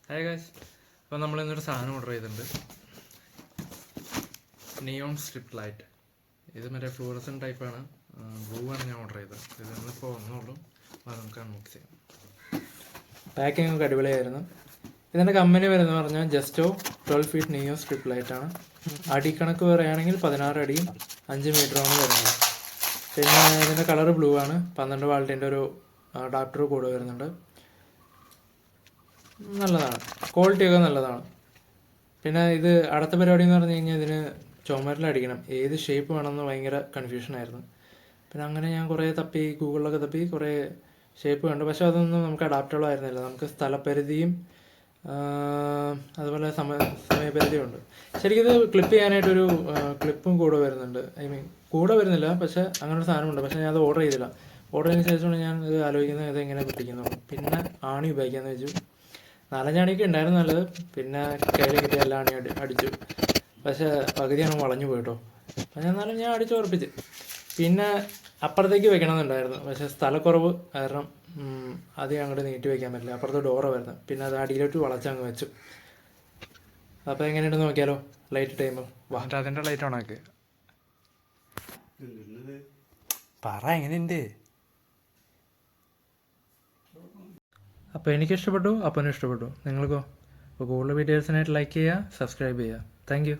Hi guys, അപ്പോൾ നമ്മൾ ഇന്നൊരു സാധനം ഓർഡർ ചെയ്തിട്ടുണ്ട്. Neon strip light. ഇത് മറ്റേ ഫ്ലൂറസൻ ടൈപ്പാണ്. ബ്ലൂ ആണ് ഞാൻ ഓർഡർ ചെയ്തത്. ഇത് ഇന്നിപ്പോൾ ഒന്നുള്ളൂ. അപ്പോൾ നമുക്ക് അൺബോക്സ് ചെയ്യാം. പാക്കിംഗ് ഒക്കെ അടിപൊളിയായിരുന്നു. ഇതിൻ്റെ കമ്പനി വരുന്നത് പറഞ്ഞാൽ ജസ്റ്റോ 12 ഫീറ്റ് നിയോ സ്ട്രിപ്പ് ലൈറ്റാണ്. അടിക്കണക്ക് പറയുകയാണെങ്കിൽ 16 അടിയും 5 മീറ്ററുമാണ് വരുന്നത്. പിന്നെ ഇതിൻ്റെ കളർ ബ്ലൂ ആണ്. 12 വാൾട്ടിൻ്റെ ഒരു അഡാപ്റ്റർ കൂടെ വരുന്നുണ്ട്. നല്ലതാണ്, ക്വാളിറ്റിയൊക്കെ നല്ലതാണ്. പിന്നെ ഇത് അടുത്ത പരിപാടി എന്ന് പറഞ്ഞു കഴിഞ്ഞാൽ ഇതിന് ചുമരിലടിക്കണം. ഏത് ഷേപ്പ് വേണമെന്ന് ഭയങ്കര കൺഫ്യൂഷനായിരുന്നു. പിന്നെ അങ്ങനെ ഞാൻ കുറേ തപ്പി, ഗൂഗിളിലൊക്കെ തപ്പി കുറേ ഷേപ്പ് കണ്ടു. പക്ഷെ അതൊന്നും നമുക്ക് അഡാപ്റ്റബിൾ ആയിരുന്നില്ല. നമുക്ക് സ്ഥലപരിധിയും അതുപോലെ സമയപരിധിയും ഉണ്ട്. ശരിക്കും ഇത് ക്ലിപ്പ് ചെയ്യാനായിട്ടൊരു ക്ലിപ്പും കൂടെ വരുന്നുണ്ട്. കൂടെ വരുന്നില്ല, പക്ഷെ അങ്ങനെ ഒരു സാധനമുണ്ട്. പക്ഷെ ഞാൻ അത് ഓർഡർ ചെയ്തില്ല. ഓർഡർ ചെയ്തതിന് ശേഷമാണ് ഞാൻ ഇത് ആലോചിക്കുന്നത് ഇത് എങ്ങനെ പിടിക്കുന്നത്. പിന്നെ ആണി ഉപയോഗിക്കാമെന്ന് വെച്ചു. 4-5 അണിയൊക്കെ ഉണ്ടായിരുന്നു നല്ലത്. പിന്നെ കയ്യിൽ കിട്ടിയ എല്ലാ അണി അടിച്ചു. പക്ഷേ പകുതിയാണ് വളഞ്ഞു പോയിട്ടോ. പക്ഷേ എന്നാലും ഞാൻ അടിച്ച് ഉറപ്പിച്ച്. പിന്നെ അപ്പുറത്തേക്ക് വെക്കണമെന്നുണ്ടായിരുന്നു. പക്ഷേ സ്ഥലക്കുറവ് കാരണം അധികം അങ്ങോട്ട് നീട്ടി വയ്ക്കാൻ പറ്റില്ല. അപ്പുറത്ത് ഡോറ് വരുന്നത്. പിന്നെ അത് അടിയിലോട്ട് വളച്ചങ്ങ് വെച്ചു. അപ്പോൾ എങ്ങനെയുണ്ടെന്ന് നോക്കിയാലോ? ലൈറ്റ് ടൈം വാ. അതിൻ്റെ ലൈറ്റ് ഓണാക്ക്. പറ എങ്ങനെയുണ്ട്? അപ്പോൾ എനിക്കിഷ്ടപ്പെട്ടു, അപ്പനും ഇഷ്ടപ്പെട്ടു. നിങ്ങൾക്കോ? അപ്പോൾ കൂടുതൽ വീഡിയോസിനായിട്ട് ലൈക്ക് ചെയ്യുക, സബ്സ്ക്രൈബ് ചെയ്യുക. Thank you.